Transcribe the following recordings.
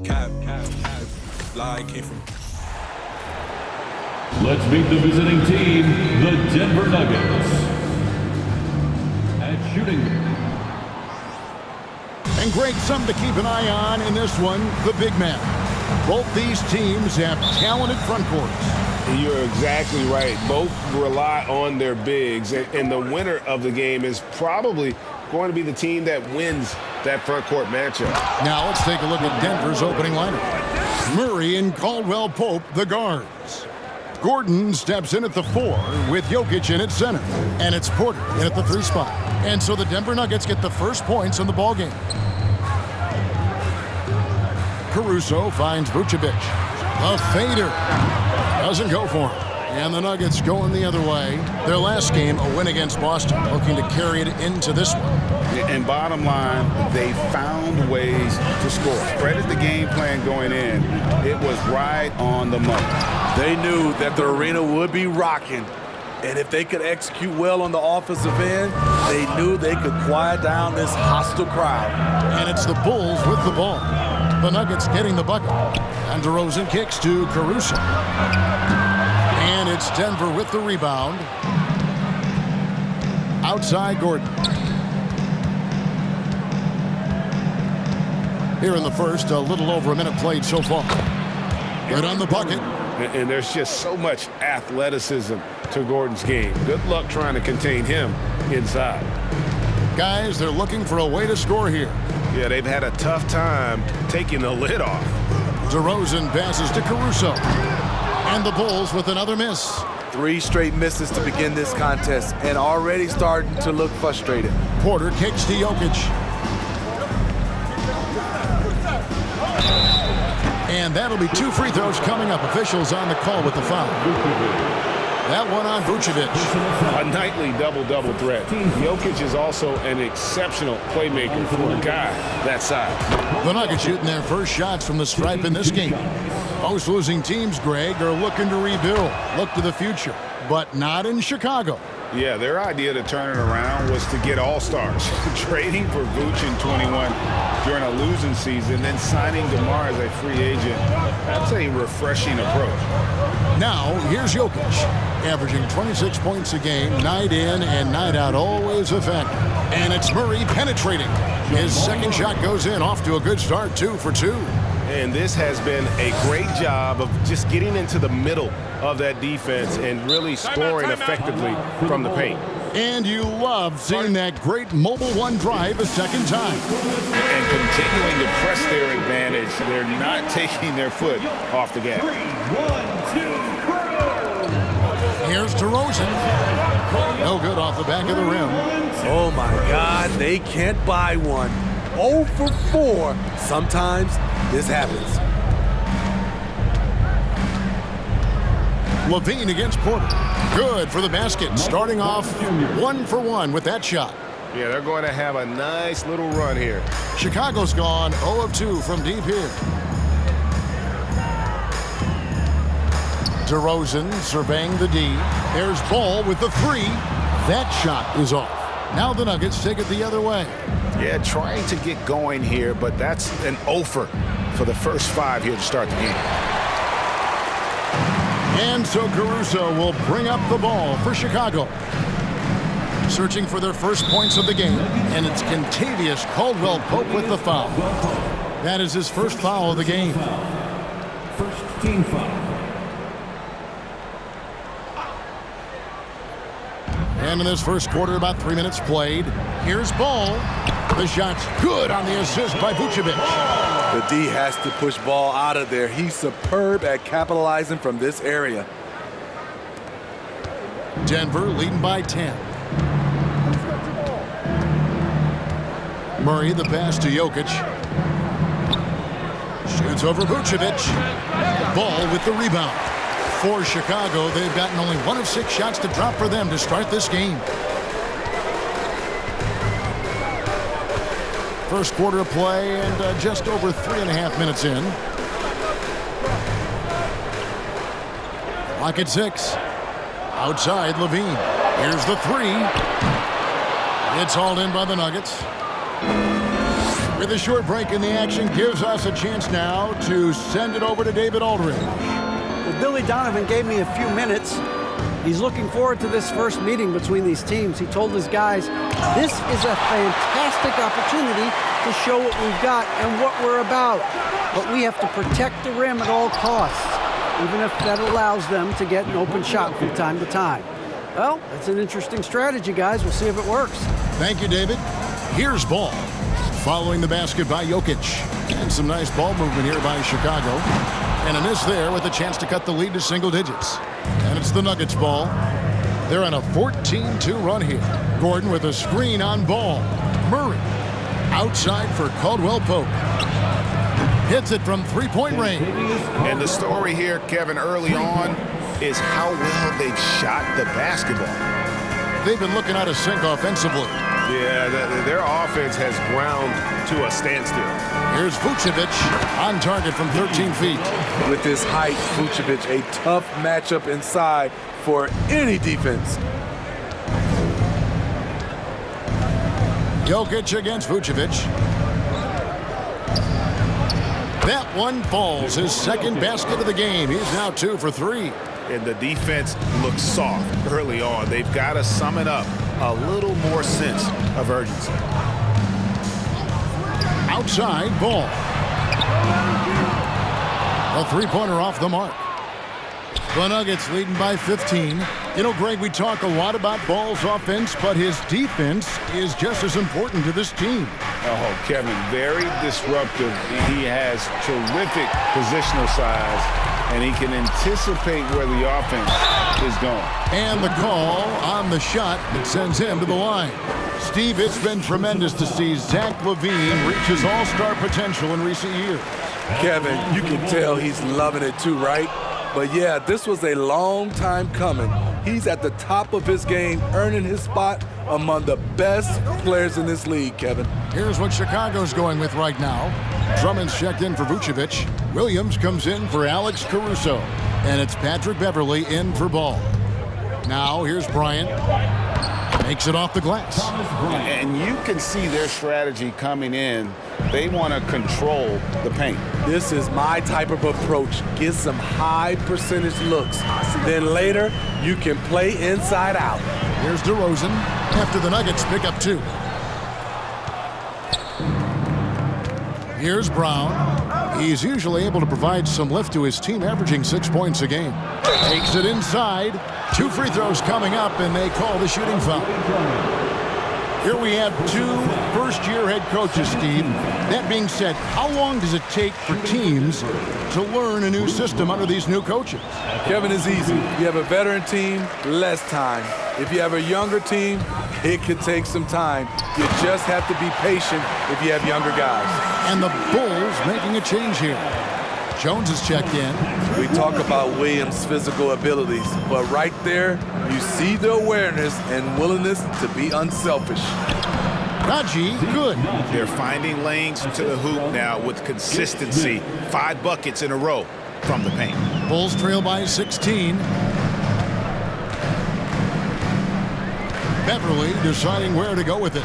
Cap, lie came from. Let's meet the visiting team, the Denver Nuggets. At shooting. And Greg, something to keep an eye on in this one, the big man. Both these teams have talented front courts. You're exactly right. Both rely on their bigs, and the winner of the game is probably going to be the team that wins that front court matchup. Now let's take a look at Denver's opening lineup. Murray and Caldwell Pope, the guards. Gordon steps in at the 4 with Jokic in at center. And it's Porter in at the 3 spot. And so the Denver Nuggets get the first points in the ballgame. Caruso finds Vucevic. A fader. Doesn't go for him. And the Nuggets going the other way. Their last game, a win against Boston, looking to carry it into this one. And bottom line, they found ways to score. Credit the game plan going in. It was right on the money. They knew that the arena would be rocking. And if they could execute well on the offensive end, they knew they could quiet down this hostile crowd. And it's the Bulls with the ball. The Nuggets getting the bucket. And DeRozan kicks to Caruso. And it's Denver with the rebound. Outside Gordon. Here in the first, a little over a minute played so far. Good on the bucket. And there's just so much athleticism to Gordon's game. Good luck trying to contain him inside. Guys, they're looking for a way to score here. Yeah, they've had a tough time taking the lid off. DeRozan passes to Caruso. And the Bulls with another miss. 3 straight misses to begin this contest and already starting to look frustrated. Porter kicks to Jokic. And that'll be 2 free throws coming up. Officials on the call with the foul. That one on Vucevic. A nightly double-double threat. Jokic is also an exceptional playmaker for a guy that size. The Nuggets shooting their first shots from the stripe in this game. Most losing teams, Greg, are looking to rebuild, look to the future, but not in Chicago. Yeah, their idea to turn it around was to get all-stars. Trading for Vooch in 21 during a losing season, then signing DeMar as a free agent. That's a refreshing approach. Now, here's Jokic, averaging 26 points a game, night in and night out, always a factor. And it's Murray penetrating. His second shot goes in, off to a good start, 2 for 2. And this has been a great job of just getting into the middle of that defense and really scoring effectively from the paint. And you love seeing that great mobile one drive a second time. And continuing to press their advantage. They're not taking their foot off the gas. 3, 1, 2, Here's DeRozan. No good off the back of the rim. Oh my God, they can't buy one. 0 for 4. Sometimes this happens. Levine against Porter. Good for the basket. Starting off 1 for 1 with that shot. Yeah, they're going to have a nice little run here. Chicago's gone 0 of 2 from deep here. DeRozan surveying the D. There's Ball with the 3. That shot is off. Now the Nuggets take it the other way. Yeah, trying to get going here, but that's an offer for the first 5 here to start the game. And so Caruso will bring up the ball for Chicago. Searching for their first points of the game, and it's Kentavious Caldwell Pope with the foul. That is his first foul of the game. First team foul. And in this first quarter, about 3 minutes played. Here's Ball. The shot's good on the assist by Vucevic. The D has to push Ball out of there. He's superb at capitalizing from this area. Denver leading by 10. Murray, the pass to Jokic. Shoots over Vucevic. Ball with the rebound. For Chicago, they've gotten only 1 of 6 shots to drop for them to start this game. First quarter of play and just over 3.5 minutes in. Clock at 6. Outside Levine. Here's the 3. It's hauled in by the Nuggets. With a short break in the action, gives us a chance now to send it over to David Aldridge. Well, Billy Donovan gave me a few minutes. He's looking forward to this first meeting between these teams. He told his guys, this is a fantastic opportunity to show what we've got and what we're about. But we have to protect the rim at all costs, even if that allows them to get an open shot from time to time. Well, that's an interesting strategy, guys. We'll see if it works. Thank you, David. Here's ball. Following the basket by Jokic. And some nice ball movement here by Chicago. And a miss there with a chance to cut the lead to single digits. And it's the Nuggets ball. They're on a 14-2 run here. Gordon with a screen on ball. Murray outside for Caldwell Pope. Hits it from three-point range. And the story here, Kevin, early on is how well they've shot the basketball. They've been looking out of sync offensively. Yeah, their offense has ground to a standstill. Here's Vucevic on target from 13 feet. With his height, Vucevic, a tough matchup inside for any defense. Jokic against Vucevic. That one falls, his second basket of the game. He's now 2 for 3. And the defense looks soft early on. They've got to sum it up. A little more sense of urgency. Outside ball. A three-pointer off the mark. The Nuggets leading by 15. You know, Greg, we talk a lot about Ball's offense, but his defense is just as important to this team. Oh, Kevin, very disruptive. He has terrific positional size, and he can anticipate where the offense is going. And the call on the shot that sends him to the line. Steve, it's been tremendous to see Zach LaVine reach his all-star potential in recent years. Kevin, you can tell he's loving it too, right? But yeah, this was a long time coming. He's at the top of his game, earning his spot among the best players in this league, Kevin. Here's what Chicago's going with right now. Drummond's checked in for Vucevic. Williams comes in for Alex Caruso. And it's Patrick Beverley in for Ball. Now here's Bryant. Makes it off the glass. And you can see their strategy coming in. They want to control the paint. This is my type of approach. Get some high percentage looks. Then later, you can play inside out. Here's DeRozan after the Nuggets pick up 2. Here's Brown. He's usually able to provide some lift to his team, averaging 6 points a game. Takes it inside. 2 free throws coming up, and they call the shooting foul. Here we have 2 first-year head coaches, Steve. That being said, how long does it take for teams to learn a new system under these new coaches? Kevin, is easy. You have a veteran team, less time. If you have a younger team, it could take some time. You just have to be patient if you have younger guys. And the Bulls making a change here. Jones is checked in. We talk about Williams' physical abilities, but right there, you see the awareness and willingness to be unselfish. Raji, good. They're finding lanes to the hoop now with consistency. 5 buckets in a row from the paint. Bulls trail by 16. Beverley deciding where to go with it.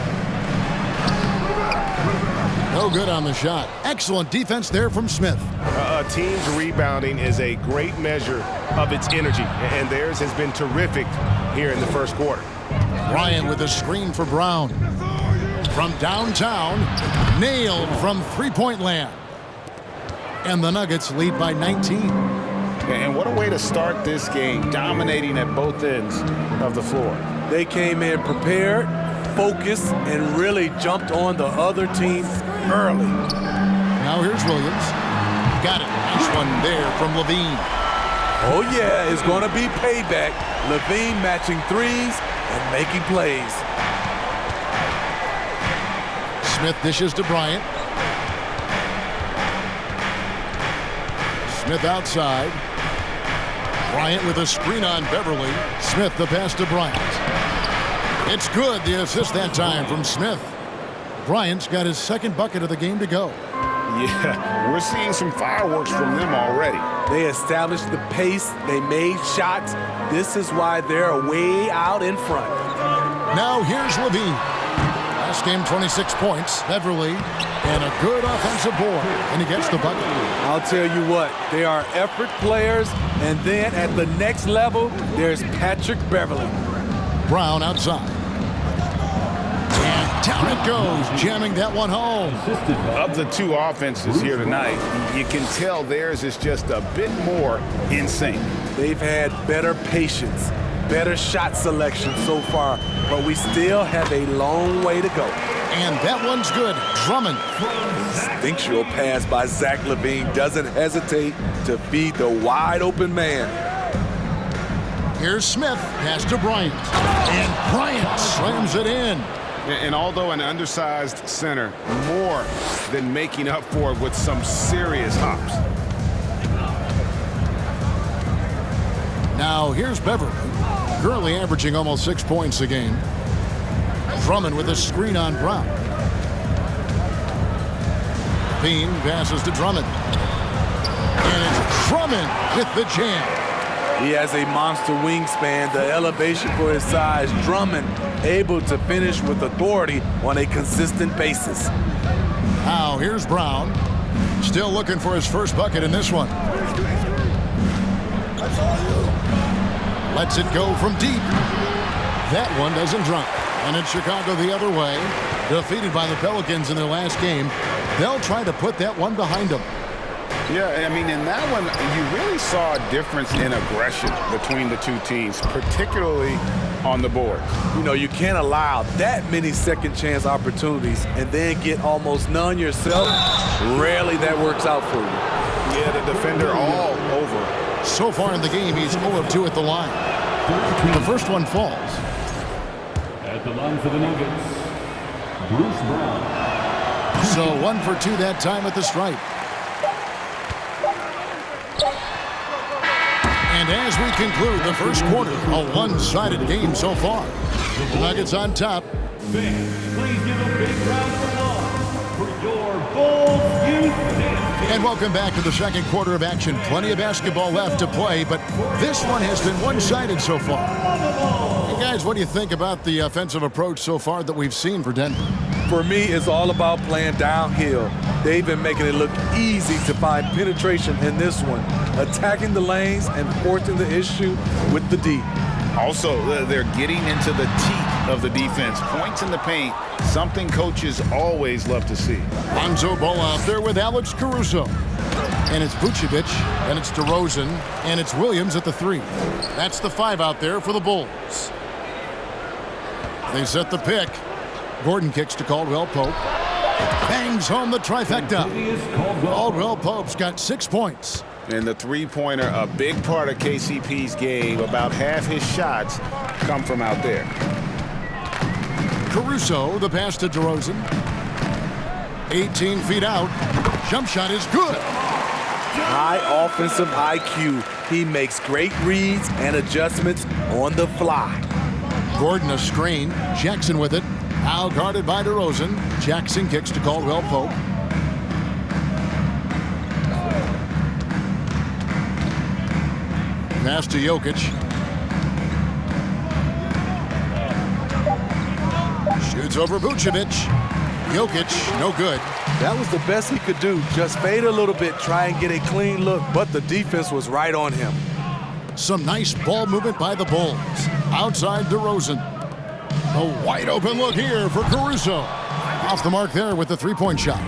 No good on the shot. Excellent defense there from Smith. A team's rebounding is a great measure of its energy, and theirs has been terrific here in the first quarter. Bryant with a screen for Brown. From downtown, nailed from three-point land. And the Nuggets lead by 19. And what a way to start this game, dominating at both ends of the floor. They came in prepared, focused, and really jumped on the other team early. Now here's Williams. Got it. Nice one there from LaVine. Oh yeah, it's going to be payback. LaVine matching threes and making plays. Smith dishes to Bryant. Smith outside. Bryant with a screen on Beverley. Smith the pass to Bryant. It's good, the assist that time from Smith. Bryant's got his second bucket of the game to go. Yeah, we're seeing some fireworks from them already. They established the pace. They made shots. This is why they're way out in front. Now here's LaVine. Last game, 26 points. Beverley And a good offensive board, and he gets the bucket. I'll tell you what, they are effort players, and then at the next level, there's Patrick Beverly. Brown outside. And down it goes, jamming that one home. Of the two offenses here tonight, you can tell theirs is just a bit more in sync. They've had better patience, better shot selection so far, but we still have a long way to go. And that one's good. Drummond. Instinctual pass by Zach Levine doesn't hesitate to feed the wide-open man. Here's Smith, pass to Bryant. And Bryant slams it in. And although an undersized center, more than making up for it with some serious hops. Now here's Beverly, currently averaging almost 6 points a game. Drummond with a screen on Brown. Bean passes to Drummond. And it's Drummond with the jam. He has a monster wingspan, the elevation for his size. Drummond able to finish with authority on a consistent basis. Now here's Brown, still looking for his first bucket in this one. Lets it go from deep. That one doesn't drop. And it's Chicago the other way, defeated by the Pelicans in their last game. They'll try to put that one behind them. Yeah, I mean, in that one, you really saw a difference in aggression between the two teams, particularly on the board. You know, you can't allow that many second chance opportunities and then get almost none yourself. Rarely that works out for you. Yeah, the defender all over. So far in the game, he's 0 of 2 at the line. The first one falls. At the line for the Nuggets, Bruce Brown. So 1 for 2 that time at the stripe. And as we conclude the first quarter, a one-sided game so far. The Nuggets on top. Please give a big round of applause for your Bulls youth team. And welcome back to the second quarter of action. Plenty of basketball left to play, but this one has been one-sided so far. Hey guys, what do you think about the offensive approach so far that we've seen for Denver? For me, it's all about playing downhill. They've been making it look easy to find penetration in this one, attacking the lanes and forcing the issue with the D. Also, they're getting into the teeth of the defense. Points in the paint, something coaches always love to see. Lonzo Ball out there with Alex Caruso. And it's Vucevic, and it's DeRozan, and it's Williams at the 3. That's the 5 out there for the Bulls. They set the pick. Gordon kicks to Caldwell Pope. Bangs home the trifecta. Caldwell Pope's got 6 points. And the three-pointer, a big part of KCP's game. About half his shots come from out there. Caruso, the pass to DeRozan. 18 feet out. Jump shot is good. High offensive IQ. He makes great reads and adjustments on the fly. Gordon a screen. Jackson with it. Now guarded by DeRozan. Jackson kicks to Caldwell Pope. Pass to Jokic. Shoots over Vucevic. Jokic, no good. That was the best he could do. Just fade a little bit, try and get a clean look, but the defense was right on him. Some nice ball movement by the Bulls. Outside DeRozan. A wide open look here for Caruso. Off the mark there with the three-point shot.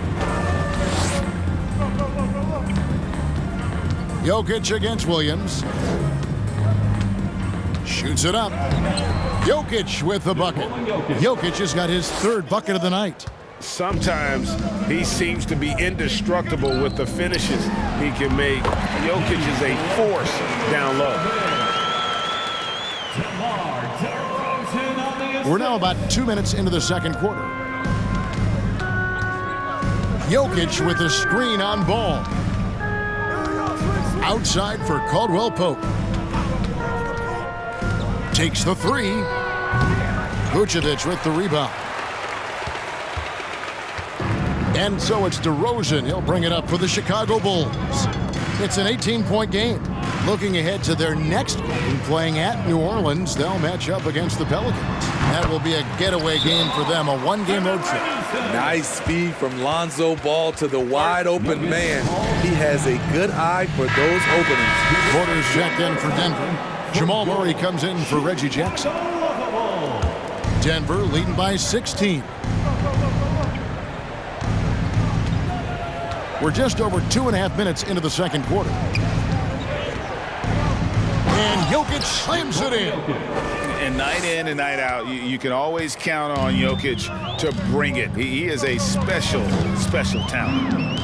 Jokic against Williams. Shoots it up. Jokic with the bucket. Jokic has got his 3rd bucket of the night. Sometimes he seems to be indestructible with the finishes he can make. Jokic is a force down low. We're now about 2 minutes into the second quarter. Jokic with a screen on Ball. Outside for Caldwell Pope. Takes the 3. Vucevic with the rebound. And so it's DeRozan. He'll bring it up for the Chicago Bulls. It's an 18-point game. Looking ahead to their next game, playing at New Orleans, they'll match up against the Pelicans. That will be a getaway game for them, a one-game road trip. Nice speed from Lonzo Ball to the wide-open man. He has a good eye for those openings. Porter's checked in for Denver. Jamal Murray comes in for Reggie Jackson. Denver leading by 16. We're just over 2.5 minutes into the second quarter. And Jokic slams it in. And night in and night out, you can always count on Jokic to bring it. He is a special talent.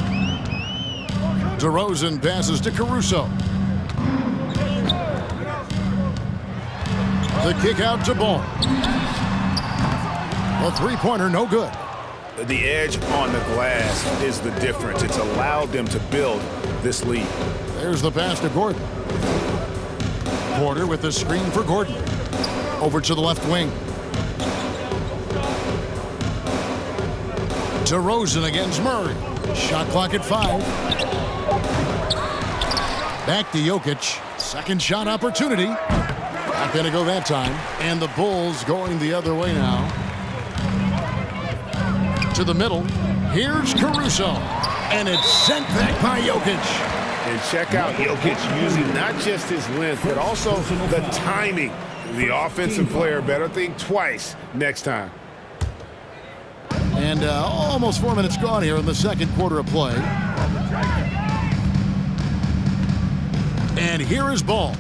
DeRozan passes to Caruso. The kick out to Ball. A three-pointer, no good. The edge on the glass is the difference. It's allowed them to build this lead. There's the pass to Gordon. Porter with the screen for Gordon. Over to the left wing. DeRozan against Murray. Shot clock at 5. Back to Jokic. Second shot opportunity. Not going to go that time. And the Bulls going the other way now. To the middle. Here's Caruso. And it's sent back by Jokic. And check out Jokic using not just his length, but also the timing. The offensive player better think twice next time. And almost 4 minutes gone here in the second quarter of play. And here is Ball.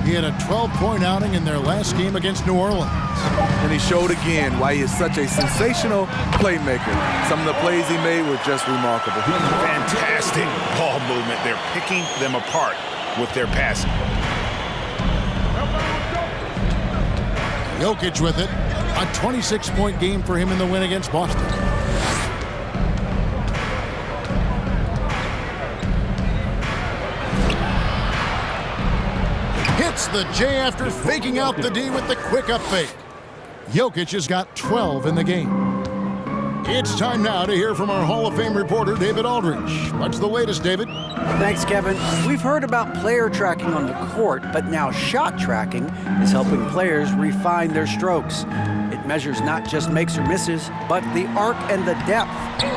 He had a 12-point outing in their last game against New Orleans. And he showed again why he is such a sensational playmaker. Some of the plays he made were just remarkable. Fantastic ball movement. They're picking them apart with their passing. Jokic with it. A 26-point game for him in the win against Boston. Hits the J after faking out the D with the quick up fake. Jokic has got 12 in the game. It's time now to hear from our Hall of Fame reporter, David Aldridge. What's the latest, David? Thanks, Kevin. We've heard about player tracking on the court, but now shot tracking is helping players refine their strokes. It measures not just makes or misses, but the arc and the depth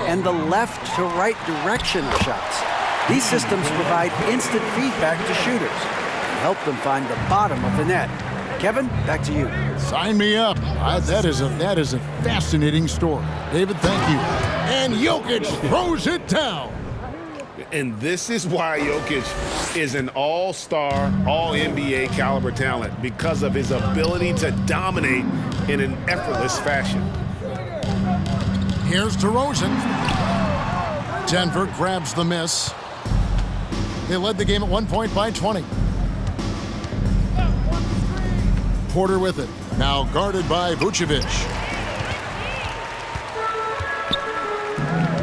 and the left to right direction of shots. These systems provide instant feedback to shooters and help them find the bottom of the net. Kevin, back to you. Sign me up. That is a fascinating story. David, thank you. And Jokic throws it down. And this is why Jokic is an all-star, all-NBA caliber talent, because of his ability to dominate in an effortless fashion. Here's DeRozan. Denver grabs the miss. They led the game at 1 point by 20. Porter with it. Now guarded by Vucevic.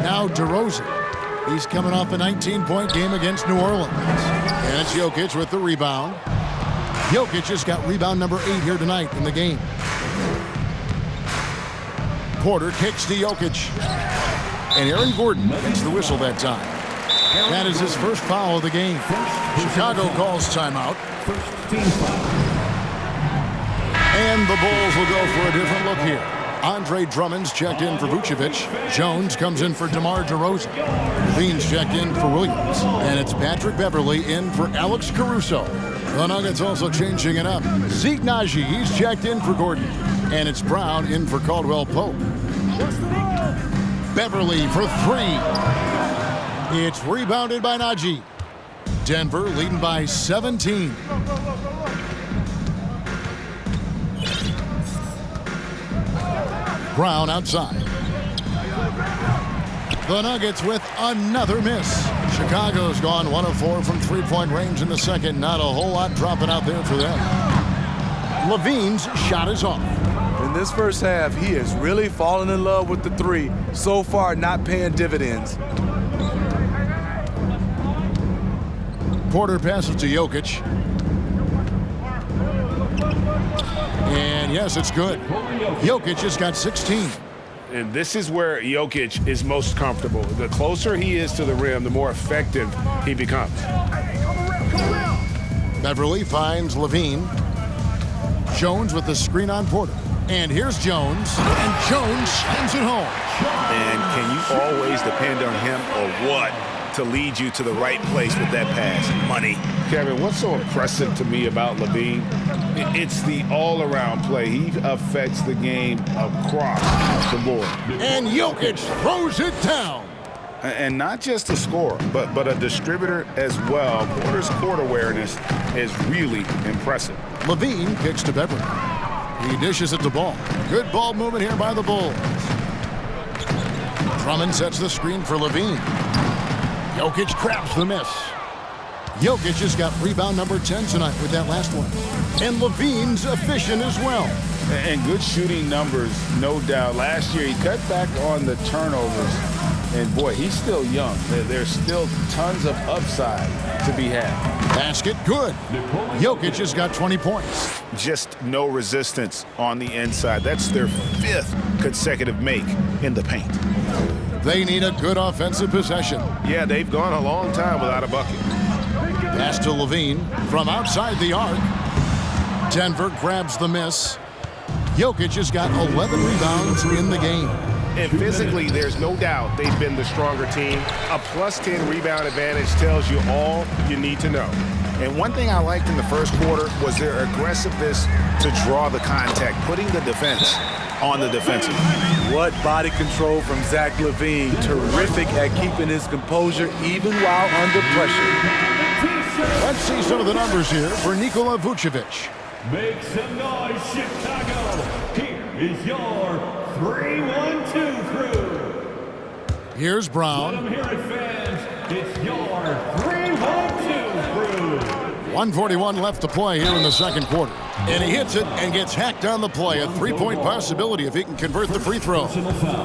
Now DeRozan. He's coming off a 19-point game against New Orleans. And it's Jokic with the rebound. Jokic has got rebound number 8 here tonight in the game. Porter kicks to Jokic. And Aaron Gordon gets the whistle that time. That is his first foul of the game. Chicago calls timeout. And the Bulls will go for a different look here. Andre Drummond's checked in for Vucevic. Jones comes in for DeMar DeRozan. Lean's checked in for Williams. And it's Patrick Beverley in for Alex Caruso. The Nuggets also changing it up. Zeke Naji, he's checked in for Gordon. And it's Brown in for Caldwell Pope. Beverley for 3. It's rebounded by Naji. Denver leading by 17. Brown outside. The Nuggets with another miss. Chicago's gone 1 of 4 from three-point range in the second. Not a whole lot dropping out there for them. Levine's shot is off. In this first half, he has really fallen in love with the three. So far, not paying dividends. Porter passes to Jokic. And yes, it's good. Jokic has got 16. And this is where Jokic is most comfortable. The closer he is to the rim, the more effective he becomes. Beverly finds Levine. Jones with the screen on Porter. And here's Jones. And Jones sends it home. And can you always depend on him or what to lead you to the right place with that pass? Money. Kevin, what's so impressive to me about Levine? It's the all-around play. He affects the game across the board. And Jokic throws it down. And not just a scorer, but a distributor as well. Porter's court awareness is really impressive. Levine kicks to Beverly. He dishes it to Ball. Good ball movement here by the Bulls. Drummond sets the screen for Levine. Jokic crabs the miss. Jokic has got rebound number 10 tonight with that last one. And Levine's efficient as well. And good shooting numbers, no doubt. Last year, he cut back on the turnovers. And, boy, he's still young. There's still tons of upside to be had. Basket good. Jokic has got 20 points. Just no resistance on the inside. That's their 5th consecutive make in the paint. They need a good offensive possession. Yeah, they've gone a long time without a bucket. Pass to Levine from outside the arc. Denver grabs the miss. Jokic has got 11 rebounds in the game. And physically, there's no doubt they've been the stronger team. A plus 10 rebound advantage tells you all you need to know. And one thing I liked in the first quarter was their aggressiveness to draw the contact, putting the defense on the defensive. What body control from Zach LaVine. Terrific at keeping his composure even while under pressure. Let's see some of the numbers here for Nikola Vucevic. Make some noise, Chicago. Here is your 3-1-2 crew. Here's Brown. Let them hear it, fans. It's your 3-1-2 crew. 1:41 left to play here in the second quarter. And he hits it and gets hacked on the play. A three-point possibility if he can convert the free throw.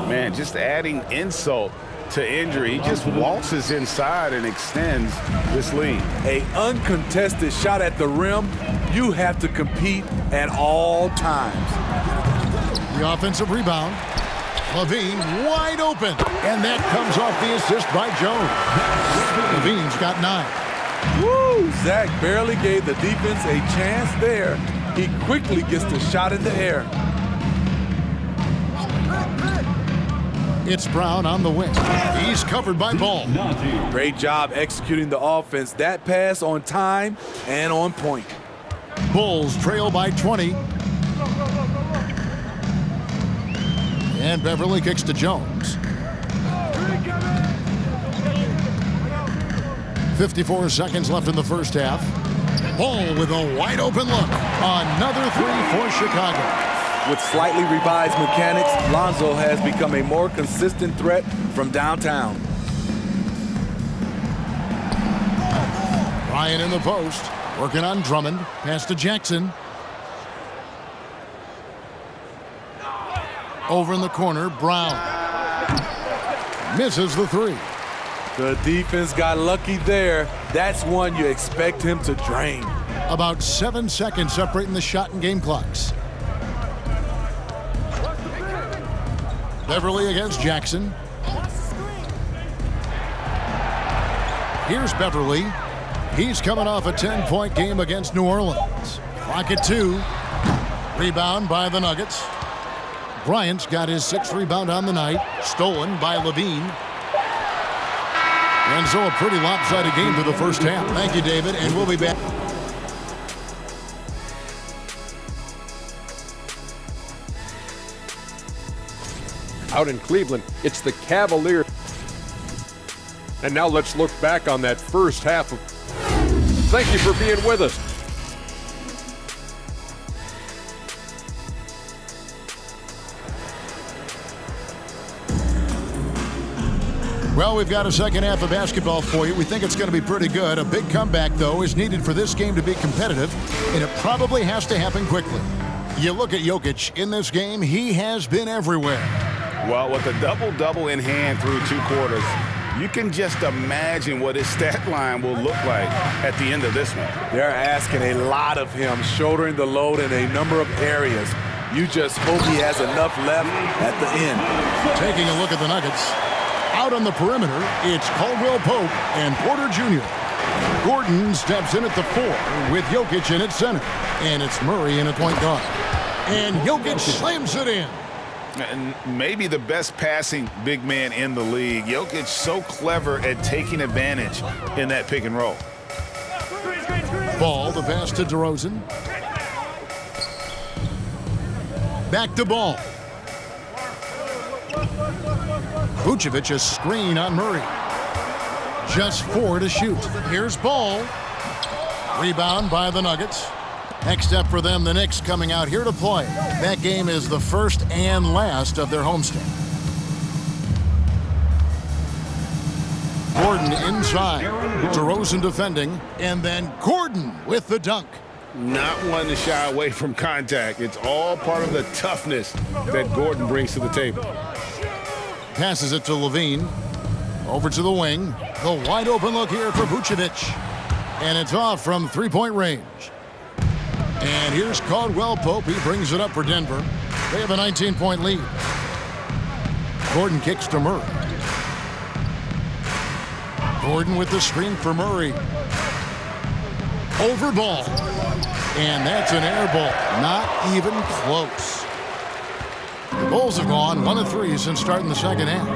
Man, just adding insult to injury. He just waltzes inside and extends this lead. A uncontested shot at the rim. You have to compete at all times. The offensive rebound. Levine wide open. And that comes off the assist by Jones. Levine's got 9. Woo! Zach barely gave the defense a chance there. He quickly gets the shot in the air. It's Brown on the wing. He's covered by Ball. Great job executing the offense. That pass on time and on point. Bulls trail by 20. And Beverly kicks to Jones. 54 seconds left in the first half. Ball with a wide open look. Another three for Chicago. With slightly revised mechanics, Lonzo has become a more consistent threat from downtown. Ryan in the post, working on Drummond. Pass to Jackson. Over in the corner, Brown. Misses the three. The defense got lucky there. That's one you expect him to drain. About 7 seconds separating the shot and game clocks. Beverly against Jackson. Here's Beverly. He's coming off a 10-point game against New Orleans. Clock at 2. Rebound by the Nuggets. Bryant's got his 6th rebound on the night. Stolen by Levine. And so a pretty lopsided game for the first half. Thank you, David, and we'll be back. Out in Cleveland, it's the Cavaliers. And now let's look back on that first half. Thank you for being with us. Well, we've got a second half of basketball for you. We think it's going to be pretty good. A big comeback, though, is needed for this game to be competitive, and it probably has to happen quickly. You look at Jokic in this game, he has been everywhere. Well, with a double-double in hand through 2 quarters, you can just imagine what his stat line will look like at the end of this one. They're asking a lot of him, shouldering the load in a number of areas. You just hope he has enough left at the end. Taking a look at the Nuggets. Out on the perimeter, it's Caldwell Pope and Porter Jr. Gordon steps in at the 4 with Jokic in at center. And it's Murray in at point guard. And Jokic slams it in. And maybe the best passing big man in the league. Jokic so clever at taking advantage in that pick and roll. Ball, the pass to DeRozan. Back to Ball. Vucevic a screen on Murray. Just 4 to shoot. Here's Ball. Rebound by the Nuggets. Next up for them, the Knicks coming out here to play. That game is the first and last of their homestand. Gordon inside. DeRozan defending. And then Gordon with the dunk. Not one to shy away from contact. It's all part of the toughness that Gordon brings to the table. Passes it to Levine. Over to the wing. The wide open look here for Vucevic. And it's off from three-point range. And here's Caldwell Pope. He brings it up for Denver. They have a 19-point lead. Gordon kicks to Murray. Gordon with the screen for Murray. Over Ball. And that's an air ball. Not even close. The Bulls have gone 1 of 3 since starting the second half.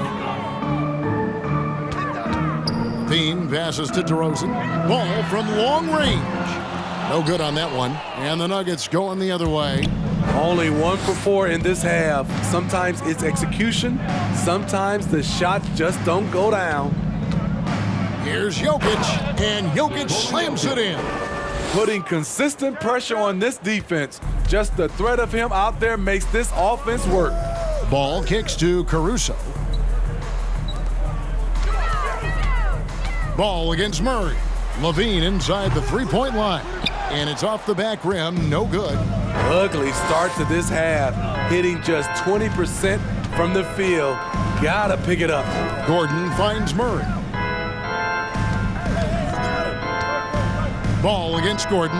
Bean passes to DeRozan. Ball from long range. No good on that one. And the Nuggets going the other way. Only 1 for 4 in this half. Sometimes it's execution. Sometimes the shots just don't go down. Here's Jokic. And Jokic slams it in. Putting consistent pressure on this defense. Just the threat of him out there makes this offense work. Ball kicks to Caruso. Ball against Murray. Levine inside the three-point line. And it's off the back rim, no good. Ugly start to this half. Hitting just 20% from the field. Gotta pick it up. Gordon finds Murray. Ball against Gordon.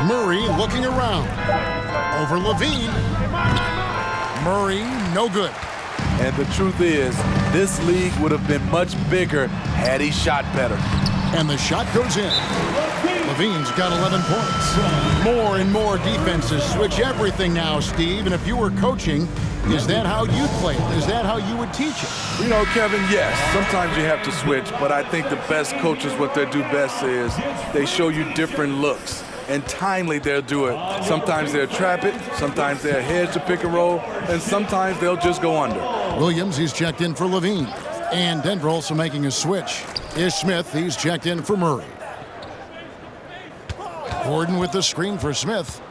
Murray looking around. Over Levine. Murray, no good. And the truth is, this league would have been much bigger had he shot better. And the shot goes in. Levine's got 11 points. More and more defenses switch everything now, Steve. And if you were coaching, is that how you'd play it? Is that how you would teach it? You know, Kevin, yes, sometimes you have to switch, but I think the best coaches, what they do best is they show you different looks. And timely they'll do it. Sometimes they'll trap it, sometimes they'll hedge the pick and roll, and sometimes they'll just go under. Williams, he's checked in for Levine. And Denver also making a switch. Ish Smith, he's checked in for Murray. Gordon with the screen for Smith.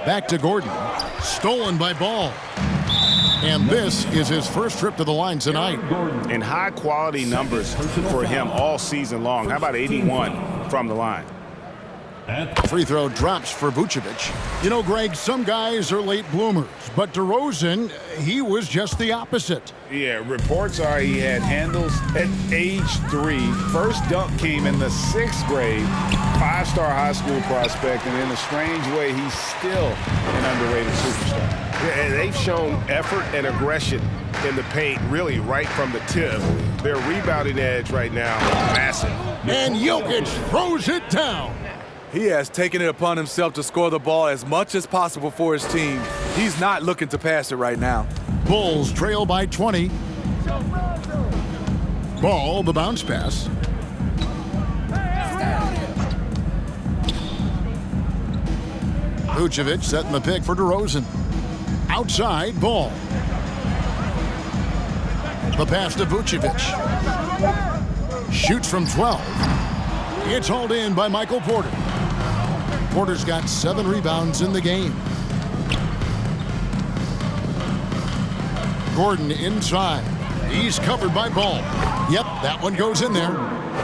Back to Gordon. Stolen by Ball. And this is his first trip to the line tonight. And high-quality numbers for him all season long. How about 81 from the line? Free throw drops for Vucevic. You know, Greg, some guys are late bloomers, but DeRozan, he was just the opposite. Yeah, reports are he had handles at age 3. First dunk came in the 6th grade. 5-star high school prospect, and in a strange way, he's still an underrated superstar. Yeah, they've shown effort and aggression in the paint, really right from the tip. Their rebounding edge right now, massive. And Jokic throws it down. He has taken it upon himself to score the ball as much as possible for his team. He's not looking to pass it right now. Bulls trail by 20. Ball, the bounce pass. Vucevic setting the pick for DeRozan. Outside, Ball. The pass to Vucevic. Shoots from 12. It's hauled in by Michael Porter. Porter's got 7 rebounds in the game. Gordon inside. He's covered by Ball. Yep, that one goes in there.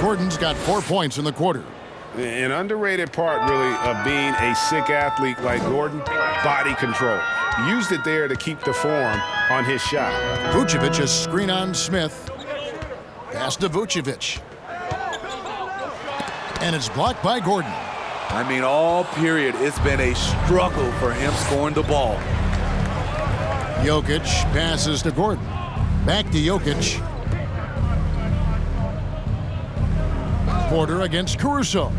Gordon's got 4 points in the quarter. An underrated part, really, of being a sick athlete like Gordon, body control. Used it there to keep the form on his shot. Vucevic a screen on Smith. Pass to Vucevic. And it's blocked by Gordon. I mean, all period, it's been a struggle for him scoring the ball. Jokic passes to Gordon. Back to Jokic. Porter against Caruso.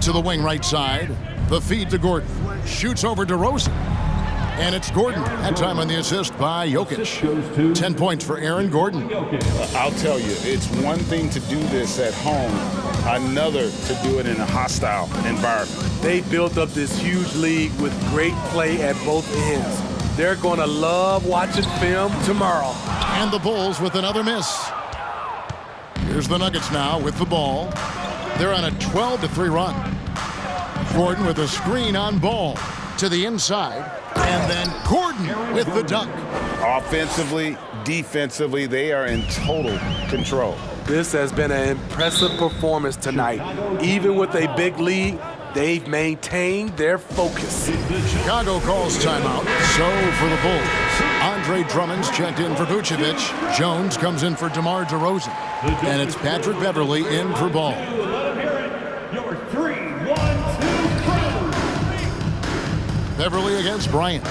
To the wing right side. The feed to Gordon. Shoots over to DeRozan. And it's Gordon. That time on the assist by Jokic. 10 points for Aaron Gordon. I'll tell you, it's one thing to do this at home, another to do it in a hostile environment. They built up this huge league with great play at both ends. They're going to love watching film tomorrow. And the Bulls with another miss. Here's the Nuggets now with the ball. They're on a 12-3 run. Gordon with a screen on Ball to the inside. And then Gordon with the dunk. Offensively, defensively, they are in total control. This has been an impressive performance tonight. Even with a big lead, they've maintained their focus. Chicago calls timeout. So for the Bulls, Andre Drummond's checked in for Vucevic. Jones comes in for DeMar DeRozan. And it's Patrick Beverly in for Ball. Your 3-1-2 Beverly against Bryant.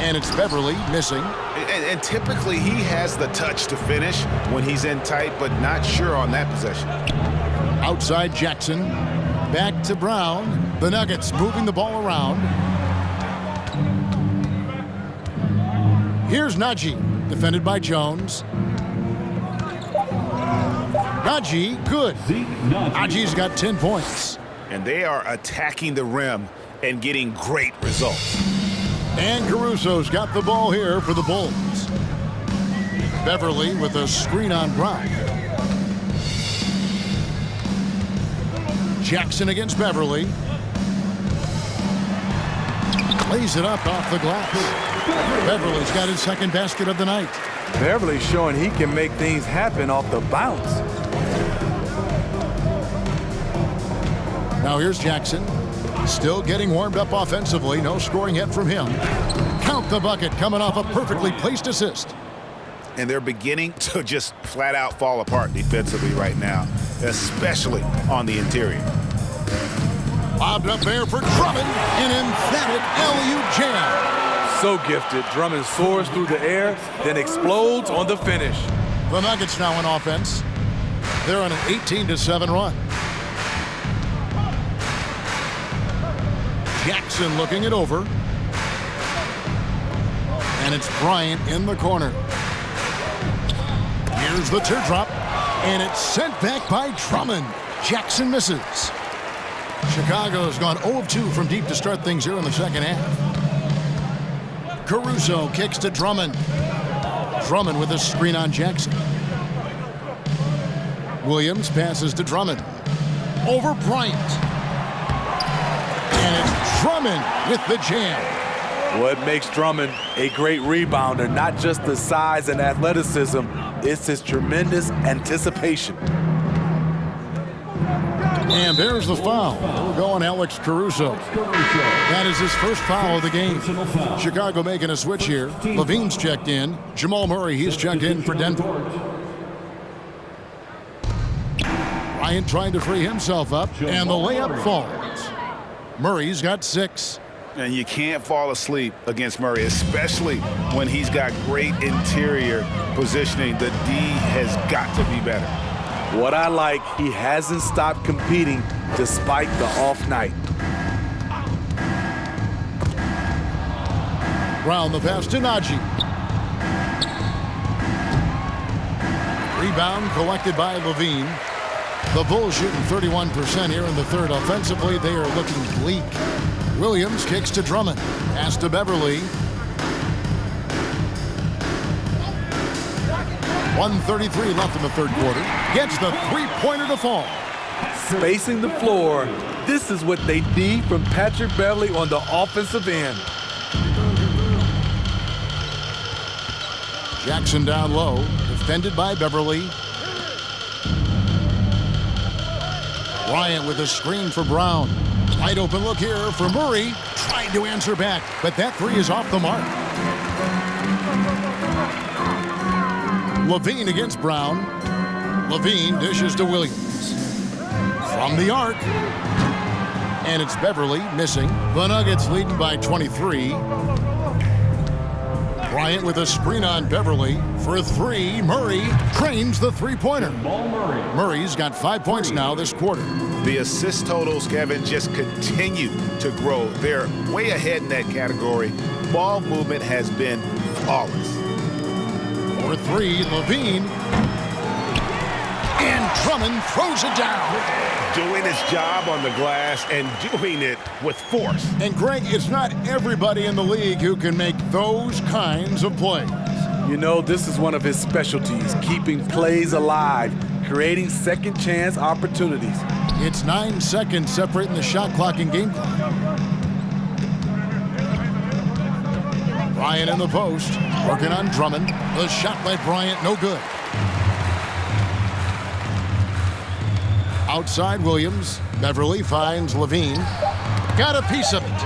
And it's Beverly missing. And typically he has the touch to finish when he's in tight, but not sure on that possession. Outside Jackson. Back to Brown. The Nuggets moving the ball around. Here's Najee, defended by Jones. Najee, good. Najee's got 10 points. And they are attacking the rim and getting great results. And Caruso's got the ball here for the Bulls. Beverly with a screen on Brown. Jackson against Beverly. Lays it up off the glass. Beverly's got his second basket of the night. Beverly's showing he can make things happen off the bounce. Now here's Jackson. Still getting warmed up offensively. No scoring yet from him. Count the bucket coming off a perfectly placed assist. And they're beginning to just flat out fall apart defensively right now, especially on the interior. Lobbed up there for Drummond. An emphatic alley-oop jam. So gifted. Drummond soars through the air, then explodes on the finish. The Nuggets now in offense. They're on an 18-7 run. Jackson looking it over. And it's Bryant in the corner. Here's the teardrop. And it's sent back by Drummond. Jackson misses. Chicago's gone 0 of 2 from deep to start things here in the second half. Caruso kicks to Drummond. Drummond with a screen on Jackson. Williams passes to Drummond. Over Bryant. And it's Drummond with the jam. What makes Drummond a great rebounder, not just the size and athleticism, it's his tremendous anticipation. And there's the foul. We'll go on Alex Caruso. That is his first foul of the game. Chicago making a switch here. Levine's checked in. Jamal Murray, he's checked in for Denver. Bryant trying to free himself up, and the layup falls. Murray's got 6. And you can't fall asleep against Murray, especially when he's got great interior positioning. The D has got to be better. What I like, he hasn't stopped competing despite the off night. Round the pass to Najee. Rebound collected by Levine. The Bulls shooting 31% here in the third. Offensively, they are looking bleak. Williams kicks to Drummond. Pass to Beverly. 1:33 left in the third quarter. Gets the three-pointer to fall. Spacing the floor. This is what they need from Patrick Beverly on the offensive end. Jackson down low. Defended by Beverly. Bryant with a screen for Brown. Wide open look here for Murray. Trying to answer back, but that three is off the mark. Levine against Brown. Levine dishes to Williams. From the arc. And it's Beverly missing. The Nuggets leading by 23. Bryant with a screen on Beverly. For three, Murray trains the three-pointer. Murray's got 5 points now this quarter. The assist totals, Kevin, just continue to grow. They're way ahead in that category. Ball movement has been flawless. For three, Levine. And Drummond throws it down. Doing his job on the glass and doing it with force. And Greg, it's not everybody in the league who can make those kinds of plays. You know, this is one of his specialties, keeping plays alive, creating second chance opportunities. It's 9 seconds separating the shot clock and game clock. Bryant in the post, working on Drummond. The shot by Bryant, no good. Outside Williams. Beverly finds Levine. Got a piece of it.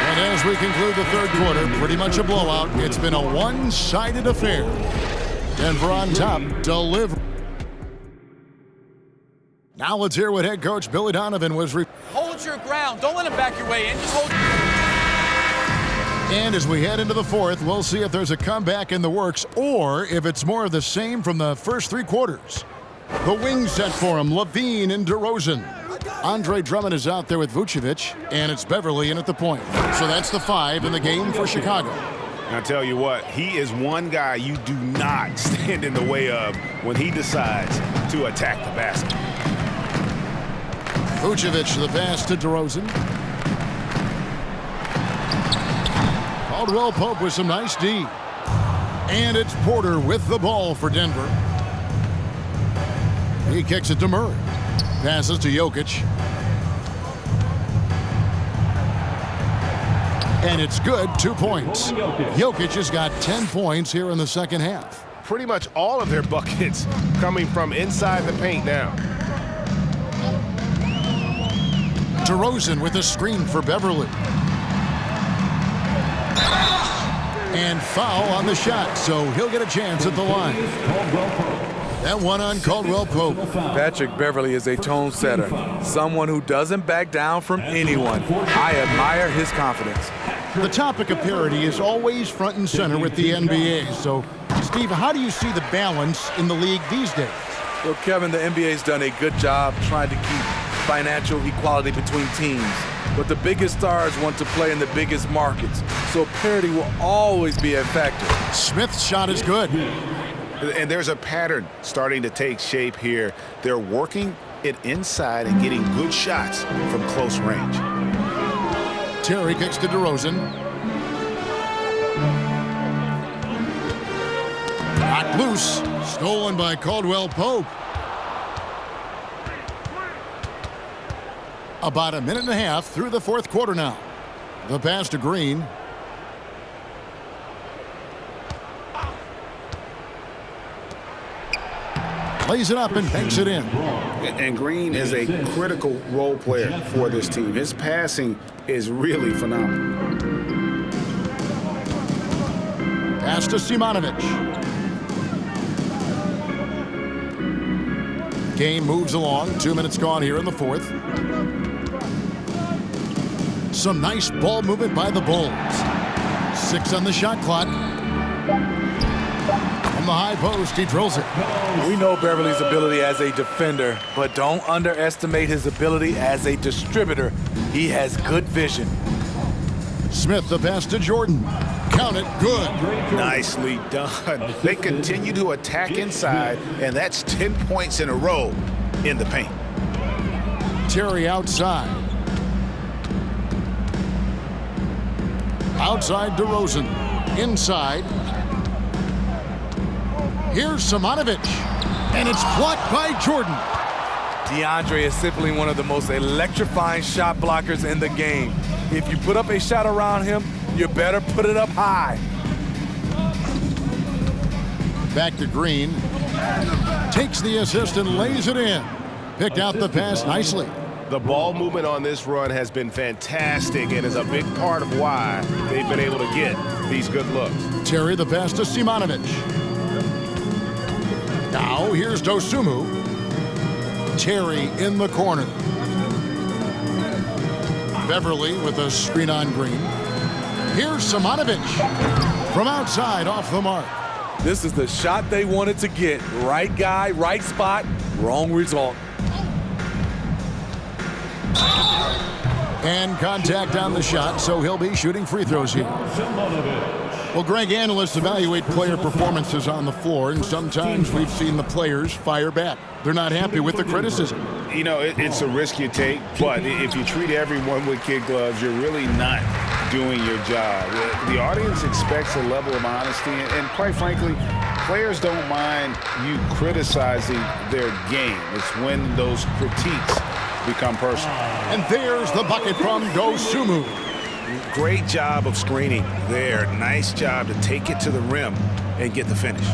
And as we conclude the third quarter, pretty much a blowout. It's been a one-sided affair. Denver on top, deliver. Now let's hear what head coach Billy Donovan was. Hold your ground. Don't let him back your way in. Just hold. And as we head into the fourth, we'll see if there's a comeback in the works or if it's more of the same from the first three quarters. The wing set for him, Levine and DeRozan. Andre Drummond is out there with Vucevic, and it's Beverly in at the point. So that's the 5 in the game for Chicago. And I tell you what, he is one guy you do not stand in the way of when he decides to attack the basket. Vucevic, the pass to DeRozan. Caldwell Pope with some nice D. And it's Porter with the ball for Denver. He kicks it to Murray. Passes to Jokic. And it's good, 2 points. Jokic has got 10 points here in the second half. Pretty much all of their buckets coming from inside the paint now. DeRozan with a screen for Beverly. And foul on the shot, so he'll get a chance at the line. That one on Caldwell Pope. Patrick Beverly is a tone setter, someone who doesn't back down from anyone. I admire his confidence. The topic of parity is always front and center with the NBA. So, Steve, how do you see the balance in the league these days? Well, Kevin, the NBA's done a good job trying to keep financial equality between teams. But the biggest stars want to play in the biggest markets, so parity will always be a factor. Smith's shot is good. And there's a pattern starting to take shape here. They're working it inside and getting good shots from close range. Terry kicks to DeRozan. Knocked loose. Stolen by Caldwell Pope. About a minute and a half through the fourth quarter now. The pass to Green. Lays it up and banks it in. And Green is a critical role player for this team. His passing is really phenomenal. Pass to Simonovic. Game moves along. 2 minutes gone here in the fourth. Some nice ball movement by the Bulls. 6 on the shot clock. From the high post, he drills it. We know Beverly's ability as a defender, but don't underestimate his ability as a distributor. He has good vision. Smith, the pass to Jordan. Count it, good. Nicely done. They continue to attack inside, and that's 10 points in a row in the paint. Terry outside. Outside DeRozan. Inside. Here's Simonovic. And it's blocked by Jordan. DeAndre is simply one of the most electrifying shot blockers in the game. If you put up a shot around him, you better put it up high. Back to Green. Takes the assist and lays it in. Picked out the pass nicely. The ball movement on this run has been fantastic and is a big part of why they've been able to get these good looks. Terry, the pass to Simonovic. Now here's Dosunmu. Terry in the corner. Beverly with a screen on Green. Here's Simonovic from outside off the mark. This is the shot they wanted to get. Right guy, right spot, wrong result. And contact on the shot, so he'll be shooting free throws here. Well, Greg, analysts evaluate player performances on the floor, and sometimes we've seen the players fire back. They're not happy with the criticism. You know, it's a risk you take, but if you treat everyone with kid gloves, you're really not doing your job. The audience expects a level of honesty, and quite frankly, players don't mind you criticizing their game. It's when those critiques become personal. And there's the bucket from Dosunmu. Great job of screening there. Nice job to take it to the rim and get the finish.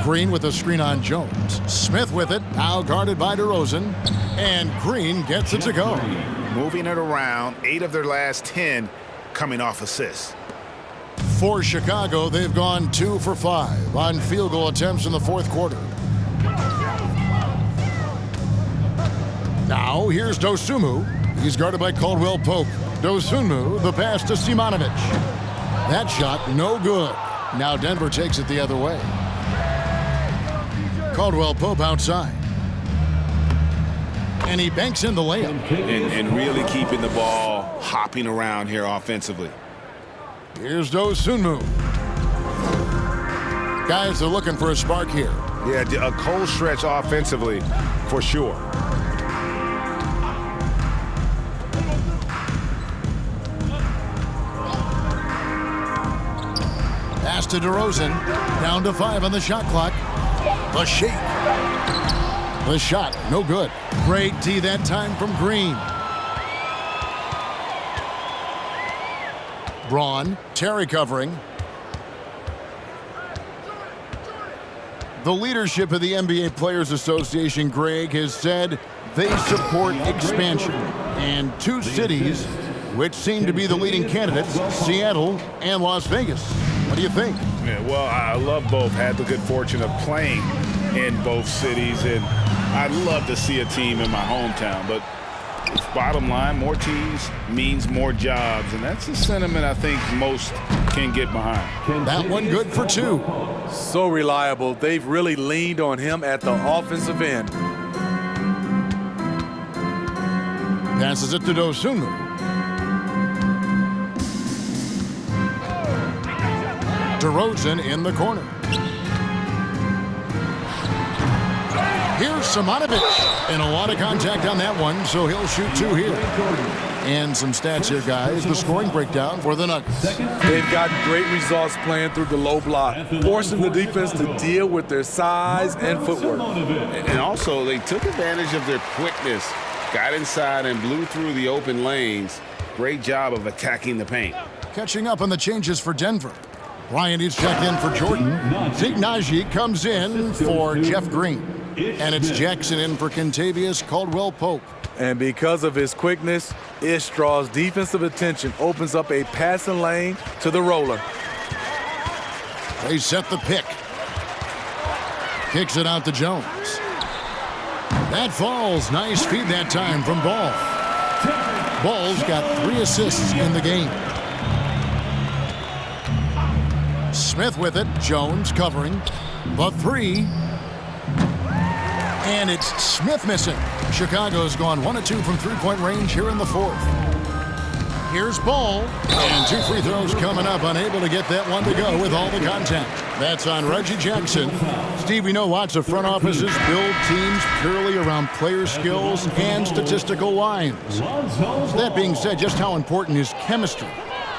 Green with a screen on Jones. Smith with it, now guarded by DeRozan. And Green gets it to go. Moving it around, 8 of their last 10 coming off assists. For Chicago, they've gone 2 for 5 on field goal attempts in the fourth quarter. Now, here's Dosunmu. He's guarded by Caldwell Pope. Dosunmu, the pass to Simonovic. That shot, no good. Now Denver takes it the other way. Caldwell Pope outside. And he banks in the layup. And really keeping the ball hopping around here offensively. Here's Dosunmu. Guys are looking for a spark here. Yeah, a cold stretch offensively, for sure. Pass to DeRozan. Down to 5 on the shot clock. The shake. The shot, no good. Great D that time from Green. Braun, Terry covering. The leadership of the NBA Players Association, Greg, has said they support expansion. And 2 cities which seem to be the leading candidates, Seattle and Las Vegas. What do you think? Yeah, well, I love both. Had the good fortune of playing in both cities, and I'd love to see a team in my hometown. But bottom line, more teams means more jobs, and that's a sentiment I think most can get behind. That one good for 2. So reliable. They've really leaned on him at the offensive end. Passes it to Dosunmu. DeRozan in the corner. Here's Simonovic. And a lot of contact on that one, so he'll shoot 2 here. And some stats here, guys. The scoring breakdown for the Nuggets. They've gotten great results playing through the low block, forcing the defense to deal with their size and footwork. And also, they took advantage of their quickness, got inside and blew through the open lanes. Great job of attacking the paint. Catching up on the changes for Denver. Bryant is checked in for Jordan. Zignaji comes in for Jeff Green. And it's Jackson in for Kentavious Caldwell-Pope. And because of his quickness, Ish draws defensive attention, opens up a passing lane to the roller. They set the pick. Kicks it out to Jones. That falls. Nice feed that time from Ball. Ball's got 3 assists in the game. Smith with it. Jones covering. The 3. And it's Smith missing. Chicago's gone 1 of 2 from three-point range here in the fourth. Here's Ball. And 2 free throws coming up. Unable to get that one to go with all the contact. That's on Reggie Jackson. Steve, we know lots of front offices build teams purely around player skills and statistical lines. That being said, just how important is chemistry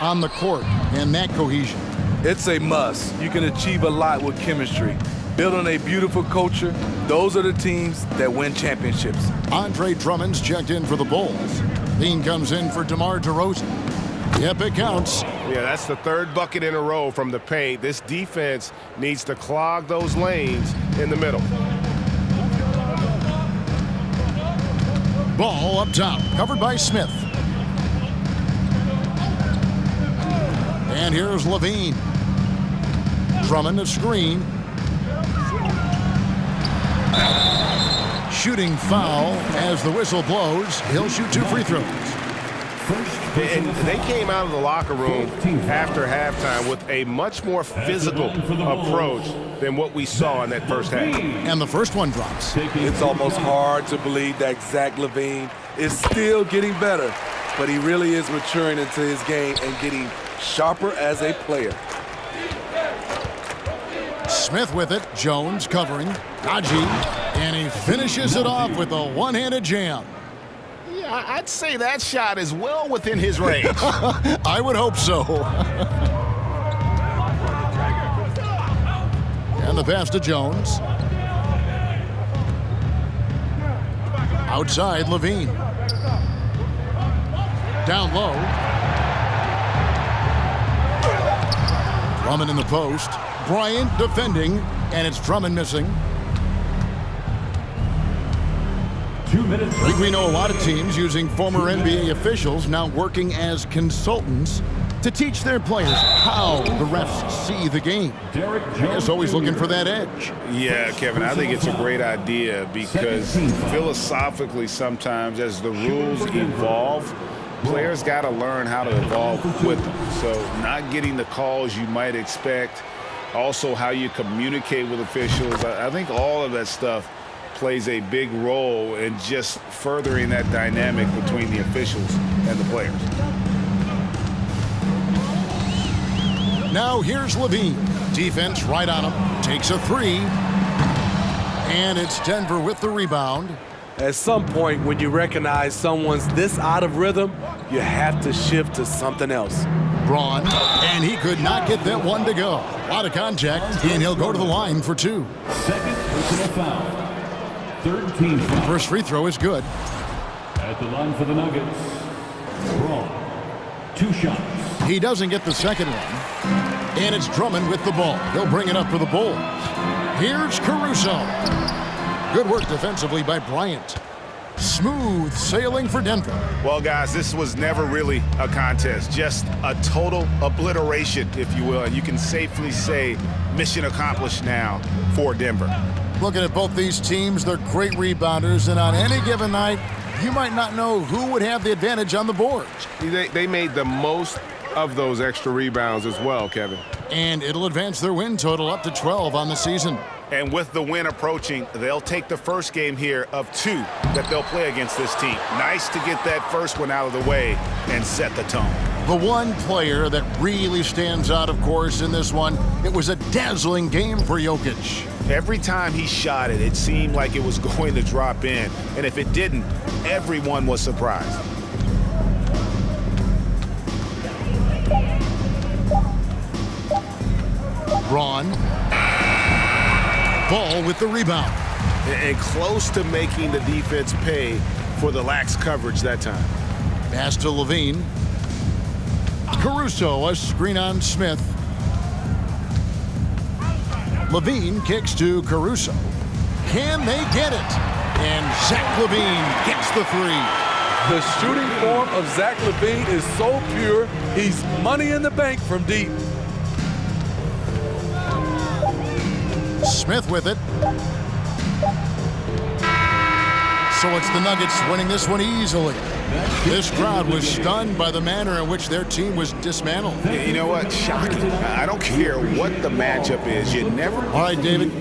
on the court and that cohesion? It's a must. You can achieve a lot with chemistry. Building a beautiful culture, those are the teams that win championships. Andre Drummond's checked in for the Bulls. Dean comes in for DeMar DeRozan. Yep, it counts. Yeah, that's the 3rd bucket in a row from the paint. This defense needs to clog those lanes in the middle. Ball up top, covered by Smith. And here's Levine. Drummond a screen. Shooting foul as the whistle blows. He'll shoot 2 free throws. And they came out of the locker room after halftime with a much more physical approach than what we saw in that first half. And the first one drops. It's almost hard to believe that Zach LaVine is still getting better, but he really is maturing into his game and getting sharper as a player. Smith with it. Jones covering. Haji. And he finishes it off with a one-handed jam. Yeah, I'd say that shot is well within his range. I would hope so. And the pass to Jones. Outside, Levine. Down low. Drummond in the post. Bryant defending, and it's Drummond missing. 2 minutes. I think we know a lot of teams using former NBA officials now working as consultants to teach their players how the refs see the game. It's always looking for that edge. Yeah, Kevin, I think it's a great idea because philosophically sometimes as the rules evolve, players got to learn how to evolve with them. So not getting the calls you might expect, also how you communicate with officials. I think all of that stuff plays a big role in just furthering that dynamic between the officials and the players. Now here's Levine. Defense right on him. Takes a three. And it's Denver with the rebound. At some point, when you recognize someone's this out of rhythm, you have to shift to something else. Braun, and he could not get that one to go. Out of contact, and he'll go to the line for two. Second personal foul. Third team foul. First free throw is good. At the line for the Nuggets, Braun. 2 shots. He doesn't get the second one. And it's Drummond with the ball. He'll bring it up for the Bulls. Here's Caruso. Good work defensively by Bryant. Smooth sailing for Denver. Well, guys, this was never really a contest, just a total obliteration, if you will. And you can safely say mission accomplished now for Denver. Looking at both these teams, they're great rebounders, and on any given night, you might not know who would have the advantage on the boards. They made the most of those extra rebounds as well, Kevin. And it'll advance their win total up to 12 on the season. And with the win approaching, they'll take the first game here of 2 that they'll play against this team. Nice to get that first one out of the way and set the tone. The one player that really stands out, of course, in this one, it was a dazzling game for Jokic. Every time he shot it, it seemed like it was going to drop in. And if it didn't, everyone was surprised. Braun. Ball with the rebound. And close to making the defense pay for the lax coverage that time. Pass to Levine. Caruso, a screen on Smith. Levine kicks to Caruso. Can they get it? And Zach LaVine gets the three. The shooting form of Zach LaVine is so pure, he's money in the bank from deep. Smith with it. So it's the Nuggets winning this one easily. This crowd was stunned by the manner in which their team was dismantled. You know what? Shocking. I don't care what the matchup is. You never... All right, David,